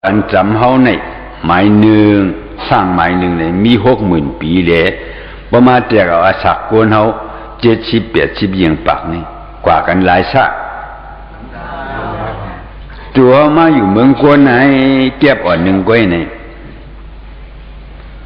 อันจำเฮาในหมายหนึ่งสร้างหมายหนึ่งเนี่ยมี60,000 ปีเลยประมาณเดียกเอาอาศักกวนเฮา70-80ยังปากนี่กว่ากันหลายซะตัวมาอยู่เมืองกวนไหนเก็บอ่อนหนึ่งก้อยไหน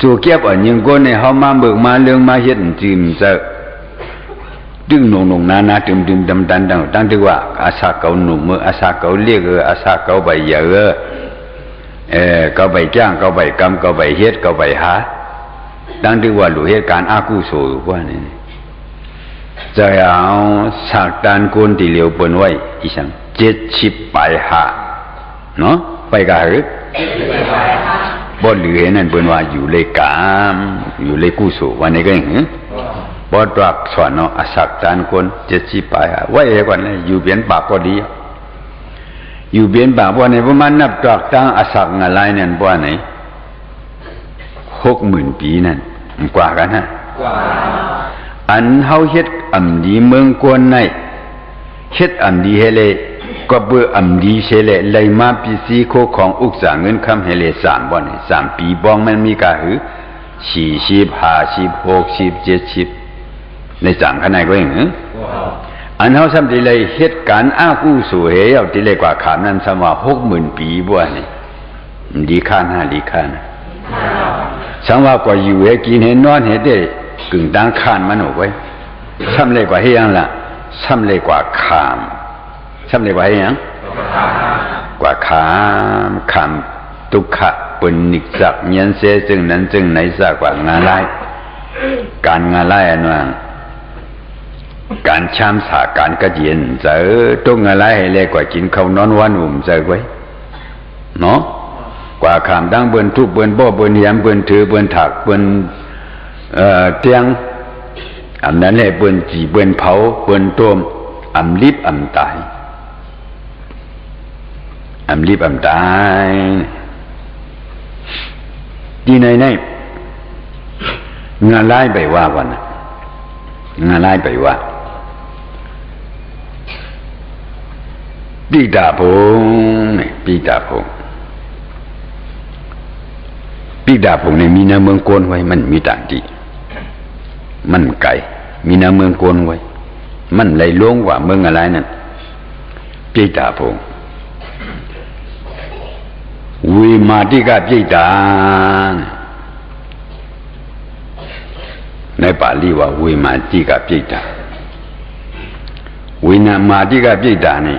ตัวเก็บอ่อนหนึ่งก้อยในเฮามาเบิกมาเรื่องมาเฮ็ดจิมซะดึงนงนาตึมดำตั้งที่ว่าอาศักเก่าหนุ่มอาศักเก่าเรียกอาศักเก่าใบเยอะเก่าใบจ้างเก่าใบกรรมเก่าใบเฮ็ดเก่าใบหาตั้งที่ว่าหลู่เหตุการณ์อากุศลว่านี่จะเอาสักการกุนที่เหลียวเปิ้นไว้อีสัง70 ปลายหาเนาะไปกะหรือบ่เหลือนั่นเปิ้นว่าอยู่เลยกามอยู่เลยกุศลวันนี้ก็อย่างนี้บ่ตรักสอนเนาะอสักการกุน70 ปลายหาไว้ก่อนเลยอยู่เปลี่ยนปากก็ดีอยู่เปลี่ยนปากบ่ไหนประมาณนับตรักตั้งอสักงอะไรนั่นบ่ไหน60,000 ปีนั่นกว่ากันฮะกว่าอันเฮาเฮ็ดอำดีเมืองกวนในเฮ็ดอำดีเฮเลก็เบื่ออำดีเสเลไลมาปิสีโคของอุกษาเงินคำเฮเล3บ่นี่3 ปีบ้องมันมีกะหือ40 50 60 70ใน3ขนาดก็อย่างอันเฮาซ้ำที่เลยเฮ็ดการอากุศลเฮยเอาที่เลยกว่าขามนั้นซ้ำว่า60,000 ปีบ่นี่ดีค่าหน้าดีค่านะสังว่าก็อยู่ให้กินให้นอนให้ได้กึ่งตั้งคานมันออกไว้ซ้ำเลยกว่าให้ยังล่ะซ้ำเลยกว่าขามซ้ำเลยกว่าให้ยังกว่าขามทุกขะปุณนิสักเงียนเสจึงนั้นจึงไหนสักกว่างาไล่การงาไล่อันว่าการชามสาการกระเจียนเจอตุ้งงาไล่ให้เลยกว่ากินข้าวนอนวันอุ่มเจอไว้เนาะกว่าขามดังเบิ่นทุบเบิ่นบ่เบิ่นเหียมเบิ่นถือเบิ่นถักเบิ่นเตียงอำนั้นแหละเบิ่นจีเบิ่นเผาเบิ่นต้มอำลิบอำตายอำลิบอำตายที่ไหนงานไล่ไปว่าวันงานไล่ไปว่าปีตาพงปีตาพงปีดาพงในมีนาเมืองโกนไว้มันมีต่างดีมันไกลมีนาเมืองโกนไว้มันเลยล้วงว่าเมืองอะไรนั่นปีดาพงวิมาติกะปีดาในบาลีว่าวิมาติกะปีดาวินามาติกะปีดานี่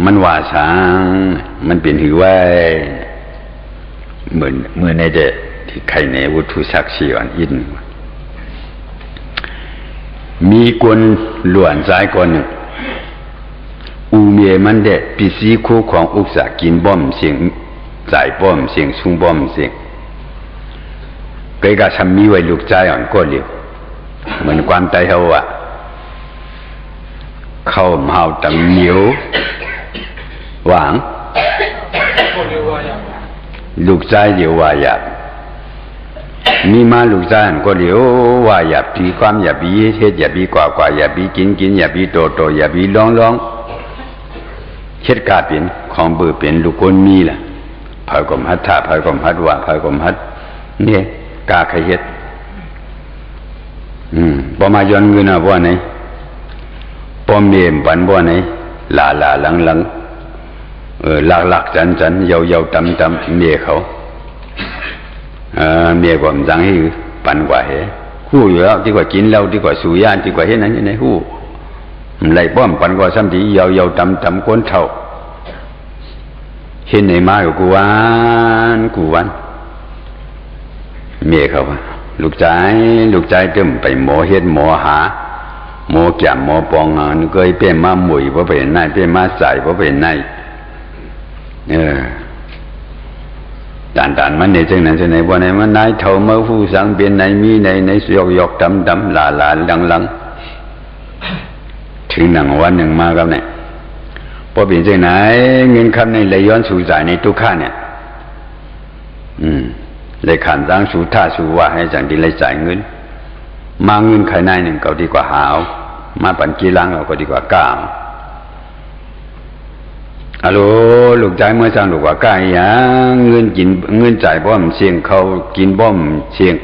มันว่าสังมันเป็นหือไว้เหมือนในเด็กที่ใครในวัตถุศักดิ์สิทธิ์อ่อนอินมีคนหลวนสายคนหนึ่งอูเมียมันเด็กปีสีคู่ของอุกษากินบ่มเสียงจ่ายบ่มเสียงชุงบ่มเสียงเกิดการทำมีไว้ลูกใจอ่อนก็เรียกเหมือนความใจเขาอะเข้าเมาตำเหนียวหวังลูกใจเดี๋ยวว่าหยาบมีมาลูกใจก็เดี๋ยวว่าหยาบทีความหยาบบีเฮ็ดหยาบบีกว่าหยาบบีกินหยาบบีโตหยาบบีร้องเฮ็ดกาเป็นของเบื่อเป็นลูกคนมีล่ะพายกมหัดท่าพายกมหัดว่าพายกมหัดเนี่ยกาใครเฮ็ดพอมาย้อนเงินบ่ไหนพอเมียมปันบ่ไหนลาหลังหลักจันเยาตำเมียเขาเมียผมจังให้ปันกว่าเหหู้อยู่แล้วดีกว่ากินเหล้าดีกว่าสูบยาดีกว่าเฮ็ดนั้นในหู้ไหลป้อมปันกว่าซ้ำทีเยาตำก้นเท่าเห็นในมาอยู่กูวันเมียเขาลูกใจเต็มไปหมอเฮ็ดหมอหาหมอแก่หมอปองงานเคยเป็นมาหมุยบ่เป็นนายเป็นมาใส่บ่เป็นนายด่านมันเนี่ยจังนั้นจังไหนบ่ไหนมันนายเท่าเมื่อผู้สังเป็นไหนมีไหนยกดำลาลังถึงหนังวันหนึ่งมาครับเนี่ยพอเป็นจังไหนเงินคำในเลยย้อนสู่จ่ายในทุกข้าเนี่ยเลยขันตั้งสู่ท่าสู่ว่าให้จังดีเลยจ่ายเงินมาเงินใครนายหนึ่งก็ดีกว่าหาวมาปันกีรังเราก็ดีกว่าก้าว ฮัลโหลลูกใจเมื่อสั่งลูกว่าก้าอย่างเงินกินเงินจ่ายบ่มเสียงเขากินบ่มเสียง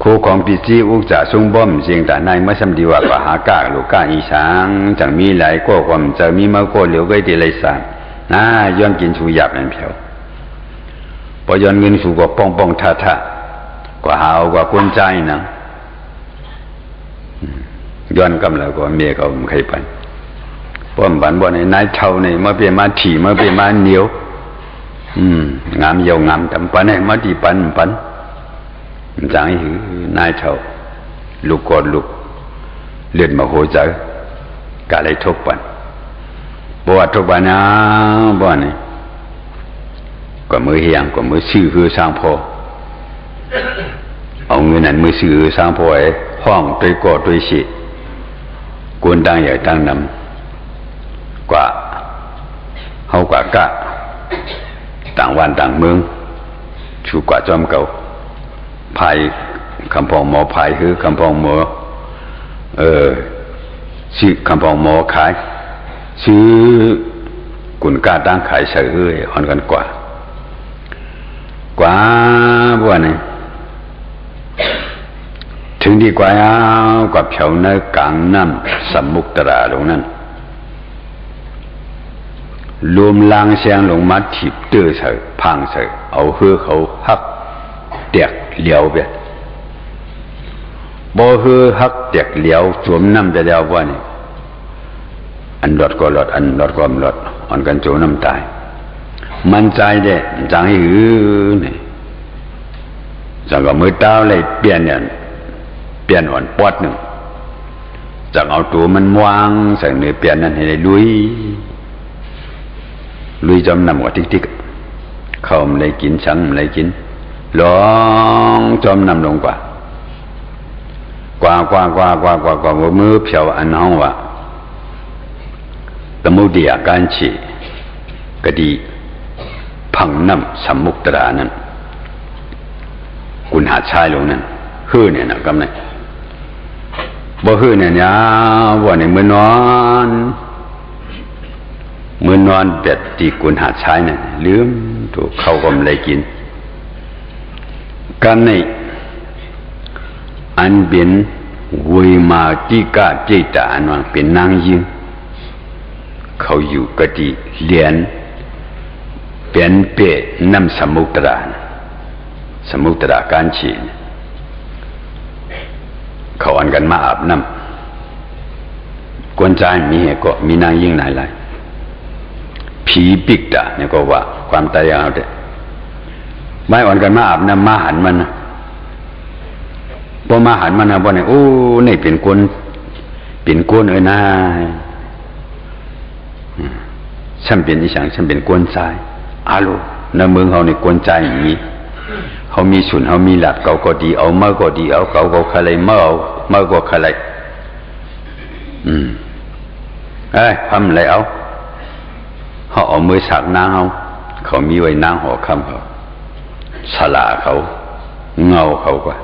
ครูของปีซีอุกจ่าซุงบ่มเสียงแต่ในเมื่อสัมดีว่าก็หากาลูกก้าอีสางจังมีหลายก็ความจะมีมาก็เหลียวก็ดีเลยสั่งย้อนกินชูหยาบนั่นเพียวพอย้อนเงินสูก็ป้องป้องท่าท่ากว่าหาวกว่าคนใจนะย้อนกำแล้วก็เมียเขาไม่เคยปันป้อมบันบ่ในนายเท่าในมาเปลี่ยนมาถี่มาเปลี่ยนมาเหนียวงามเยาวงามจำปันให้มาดีปันจังหือนายเท่าลูกกอดลูกเลือดมาโหใจกะเลยทุกปันบ่ว่าทุกปันนะบ่นี่ก็มือเฮียงก็มือซื้อคือสร้างพ่อเอาเงินนั้นมือซื้อสร้างพ่อไอ้ห้องตัวกอดตัวสิกวนตั้งใหญ่ตั้งนำกว่าเฮากว่ากะต่างวันต่างเมืองชูกว่าจอมเก่าภายคำพองหมอภายคือคำพองหมอซื้อคำพองหมอขายซื้อกุนกาตั้งขายใส่เฮ้ยอ่อนกันกว่าบัวนี่ถึงดีกว่ากว่าเผาในกลางน้ำสมุกตราลงนั้นรวมลางเสียงลงมาถีบเตื้อใส่พังใส่เอาเฮือเขาหักเตียกเหลียวเบ็ดบ่เฮือหักเตียกเหลียวสวมน้ำจะเดียวว่านี่อันหลอดก็หลอดอันหลอดก็หลอดอ่อนกันโจน้ำตายมันใจเด้จังหือนี่จังก็มือเต้าเลยเปลี่ยนอ่อนปอดหนึ่งจังเอาตัวมันวางใส่เนื้อเปลี่ยนนั้นให้ได้ลุยจอมนำกว่าติ๊กเข้ามันเลยกินชังมันเลยกินลองจอมนำลงกว่ามือเพียวอันน้องว่าตมุเดียการฉีกดีพังน้ำสมุกตรานั้นกุณหาชายลงนั้นฮื้อเนี่ยนะกำไนบ่ฮื้อเนี่ยว่าในมือนอนเบ็ดตีกุณหาชายนั่นลืมถูกเข้าก็ไม่ได้กินกันในอันเป็นวิมาติกาเจตาอันว่าเป็นนางยิงเขาอยู่กติเลียนเป็นเปะน้ำสมุตราการฉีเขาอันกันมาอาบน้ำกวนใจมีเหตุก็มีนางยิ่งหลายผีปิกตาเนี่ยก็ว่าความตายเอาเด็ไม่อ่อนกันมาอาบน้ำมาหันมันนะพอมาหันมันนะบ่เนี่ยโอ้นี่เป็นกวนนะฉันเป็นอีสังฉันเป็นกวนใจอาลูในเมืองเขาในกวนใจอย่างนี้เขามีสุนเขามีหลัดเก่าก็ดีเอาเมื่อก็ดีเอาเก่าก็อะไรเมื่อก็อะไรทำอะไรเขาเอามือสักนางเขามีไว้นางหัวคำเขาสลาเขาเงาเขากว่า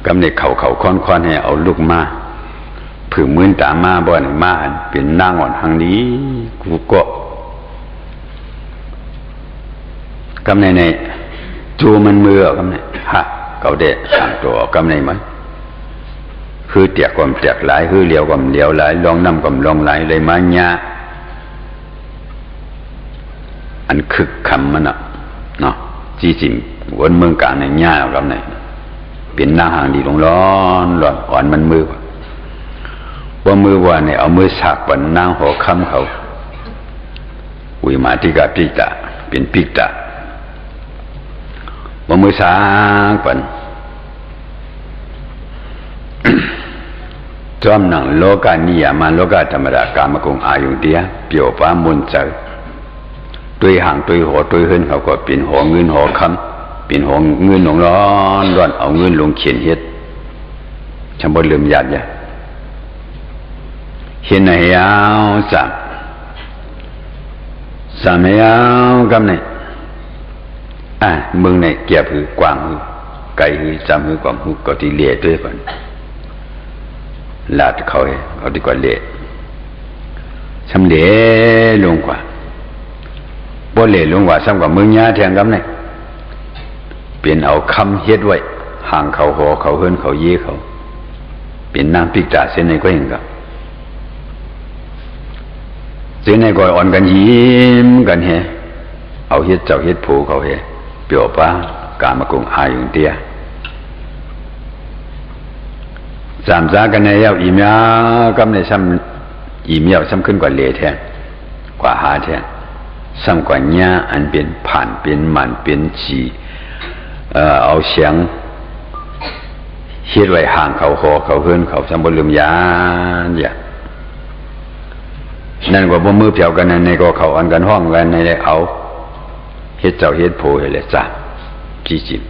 กำเนิดเขาค้อนให้เอาลูกมาผือมือนตามาบ่อนมาเป็นนางอ่อนทางนี้กูก็กำในจูมันมือกำในเขาเด็ดสั่งตัวกำในมันคือเตียกความเตียกหลายคือเหลียวความเหลียวหลายลองน้ำความลองหลายเลยมาญาอันคึกคำมันเนาะจีจิมวนเมืองกลางในญากำในเป็นนางห่างดีลงร้อนอ่อนมันมือว่ามือว่าเนี่ยเอามือสักปันนางหัวคำเขาวิมาติกาปิตาเป็นปิตาว่ามือสักปัน จอมหนังโลกานิยามันโลกาธรรมดากามกุงอายุเดียเปี่ยวป้ามุนเจอตัวห่างตัวหัวตัวเฮินเขาก็เป็นหัวเงินหัวคำเป็นหัวเงินหลงร้อนเอาเงินลงเขียนเฮ็ดชำบดลืมหยาดยาเห็นไหนยาวสามยาวกำไหนมึงในเกียบคือกว้างคือไกลคือจำคือความคือก็ที่เละด้วยกันลาดเขาดีกว่าเละ สำเร็จลงกว่าบ่เละลงกว่าซ้ำกว่าเมืองยาแทงกำเนี่ยเปลี่ยนเอาคำเฮ็ดไว้ห่างเขาหอเขาเฮิรนเขาเย่เขาเปลี่ยนนางปิกตาเส้นในก็เองกับเส้นในก็อ่อนกันยิ้มกันเฮเอาเฮ็ดเจ้าเฮ็ดผูเขาเฮเปียวป้ากามากงอายุเตียสามสากันในเย้าอิ่มยากำในซ้ำอิ่มเย้าซ้ำขึ้นกว่าเละแทนกว่าหาแทนซ้ำกว่าหญ้าอันเป็นผ่านเป็นหมันเป็นจีเอาเสียงเฮ็ดไว้ห่างเขาหอเขาเฮิรนเขาซ้ำบ่ลืมยานอย่านั่นกว่าบ่มือเผียวกันนั่นในก็เขาอันกันห้องกันในได้เอาเฮ็ดเจ้าเฮ็ดโพให้เลยจ้ะจีจิบ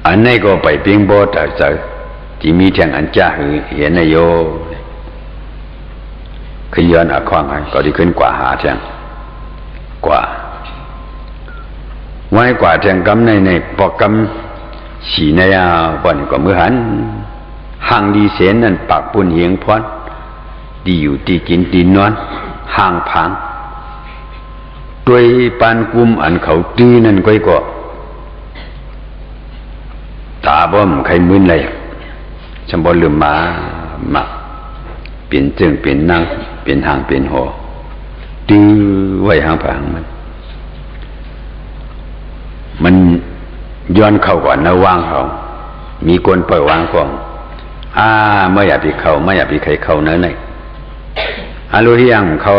อันนี้ก็ไปเพียงบ่แต่เจอที่มีแทงอันจ้าหือเห็นนายโยขึ้นย้อนอาควางให้ก็ได้ขึ้นกว่าหาแทงกว่าไว้กว่าแทงกำในปอกกำฉีในยาบ่อนก็มือหันห่างดีเสนนั่นปากปุ่นเหียงพรดีอยู่ดีกินดีนอนห่างพังด้วยปานกุมอันเขาตื้อนั่นก็ตาบ่มใครมึนเลยฉันบ่ลืมมาเปลี่ยนจึงเปลี่ยนนั่งเปลี่ยนห่างเปลี่ยนหอตื้อไว้ห่างพังมันย้อนเข้าก่อนนะวางเขามีคนปล่อยวางของไม่อยากไปเข้าไม่อยากไปใครเข้าเนื้อไหนรู้ที่ยังเขา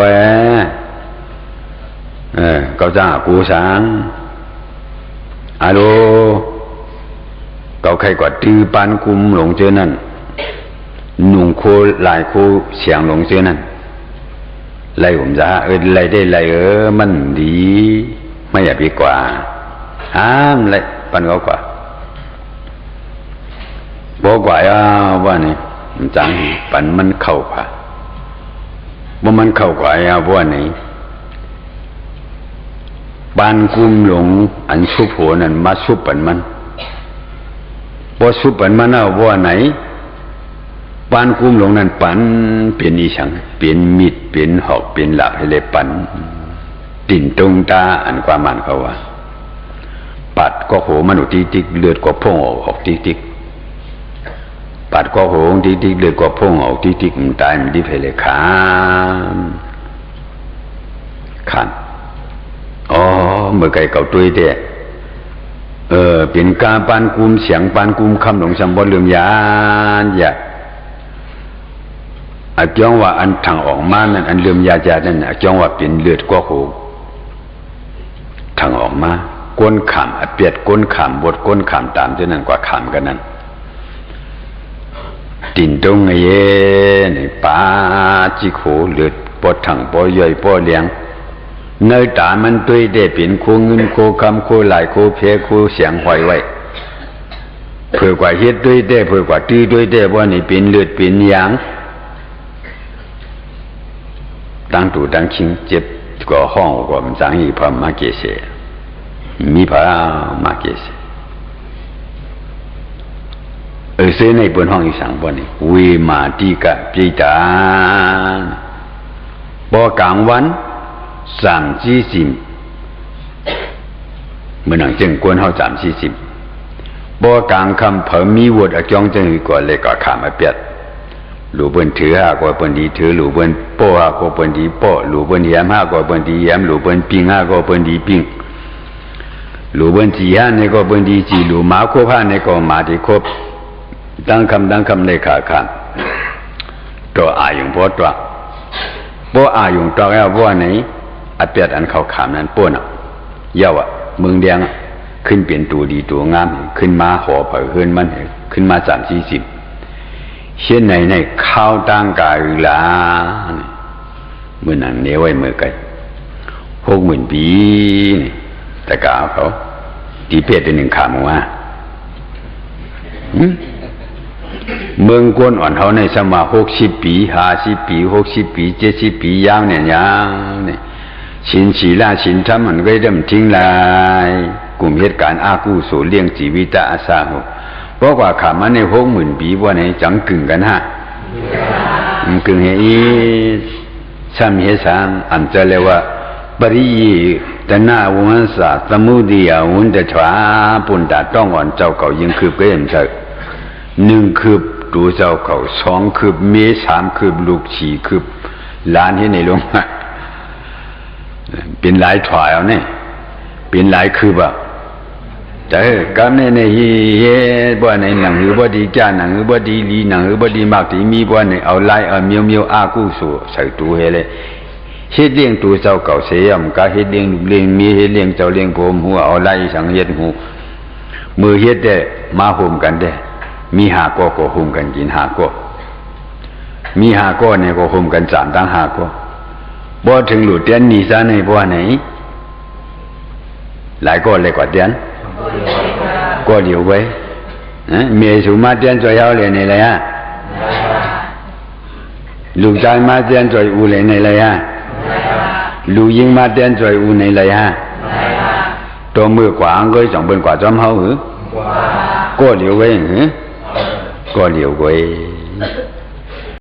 เขาจ้ากูสางรู้เขาใครกว่าตื้อปานกุมหลงเจอนั่นหนุ่งโคลายโคเสียงหลงเจอนั่นไล่ผมจ้าไล่ได้ไล่มันดีไม่อยากไปกว่าห้ามเลยปันเขากว่าบอกว่าว่านี่มันจังปันมันเข้ากว่าบ่มันเข้ากว่าว่านี่บานกุมหลงอันชุบโหนั่นมาชุบปันมันบ่ชุบปันมันว่าไหนบานกุมหลงนั่นปันเปลี่ยนอีฉังเปลี่ยนมิดเปลี่ยนหอกเปลี่ยนหลับให้เลยปันติ่นตรงตาอันความมันเขาว่าปัดก็โหมันอุติกเลือดก็พุ่งออกติกปัดก็โหติกเลือดก็พุ่งออกติกมันตายมันดิเพเลยขันเมื่อไก่เก่าตุยเด้เป็นกาปานกุมเสียงปานกุมคำหลงสัมบ่ลืมยานอย่าจ้องว่าอันทางออกมานั่นอันลืมยานั่นจ้องว่าเป็นเลือดก็โหทางออกมาก้นขำเปียดก้นขำบทก้นขำตามเท่านั้นกว่าขำกันนั้นติ่นตรงเย่นี่ปาจิโขเลือดปอดถังปอย่อยปอเลี้ยงเนื้อตามันตุยได้เป็นโคเงินโคคำโคหลายโคเพโคเสียงหอยไว้เพื่อกว่าเฮ็ดด้วยได้เพื่อกว่าตื้อด้วยได้ว่านี่เป็นเลือดเป็นยางตั้งตู่ตั้งชิงเจ็บก็ห้องก็มันจังอีพอมาเกเสมีพระมาเกสเสในบนห้องอีสังบ่นี่เวมาติกะปิตาบ่กลางวัน3-40เมื่อนังจึงกวนเฮา3-40บ่กลางคำเพิ่มมีวดอจองจึงก่อนเลยก็ข้ามมาเปียดหลู่เปิ้นถือหาก็เปิ้นดีถือหลู่เปิ้นโป้หาก็เปิ้นดีโป้หลู่เปิ้นแยมหาก็เปิ้นดีแยมหลู่เปิ้นปิงหาก็เปิ้นดีปิงหลู่เบิ้นจีฮะเนี่ยก็เบิ้นดีจีหลู่หมาโคบฮะเนี่ยก็หมาที่ครบตั้งคำในขาขันตัวอายุพอตัวบ่อายุตัวแล้วบ่ไหนอัดเปียดอันเขาขามนั้นป้วนเยาว์เมืองแดงขึ้นเปลี่ยนตัวดีตัวงามขึ้นมาหอเผยขึ้นมันขึ้นมา3-40เช่นในข้าวตั้งกายลาเมื่อนั้นเนี้ยไว้เมื่อไกล60,000 ปีแต่กล่าวเขาตีเพศเป็นหนึ่งขามัวเมืองกวนอ่อนเขาในสมา60 ปี50 ปี60 ปี70 ปียาวเนี่ยยาวเนี่ยชินฉีล่าชินทำมันก็เริ่มทิ้งลายกลุ่มเหตุการณ์อากูสูเลี้ยงชีวิตอาสาเพราะว่าขามันใน60,000 ปีว่าไหนจังกึ่งกันฮะ กึ่งเฮอีสัมเหสังอันจะเรียกว่าปริยีตนาวันสาสมุติยาวันเดชวาปุณตาต้องอ่อนเจ้าเก่ายังคืบก็ยังเจอหนึ่งคืบดูเจ้าเก่าสองคืบเมสามคืบลูกสี่คืบล้านที่ในหลวงเป็นหลายถอยเอาเนี่ยเป็นหลายคืบอ่ะแต่การเนี่ยเฮ้บ่ในหนังหรือบ่ดีจ้าหนังหรือบ่ดีลีหนังหรือบ่ดีมากที่มีบ่ในเอาไล่เอาเมียวเมียวอากุศลใส่ตัวเฮเลยเฮ็ดเลี้ยงตัวเจ้าเก่าเสียมก็เฮ็ดเลี้ยงลูกเลี้ยงมีเฮ็ดเลี้ยงเจ้าเลี้ยงผมหัวเอาไล่สังเฮ็ดหูมือเฮ็ดได้มาห่มกันได้มีหาก็ห่มกันกินหาก็มีหาก็เนี่ยก็ห่มกัน3ตั้งหาก็บ่ถึงหลุดเตียนนี่ซะในบ่ไหนหลายก็เลยกว่าเตียนก็เดียวไว้เมียสูมาเตียนจ่อยเอาเลยนี่แหละฮะลูกชายมาเตียนจ่อยอูเลยนี่แหละฮะลูกยิงมาเตียนจ่อยอูนี่แหละฮะตัวมือกว่าอังก็2เป็นกว่าจอมเฮาหือก็เดียวไว้หือก็เดียวไว้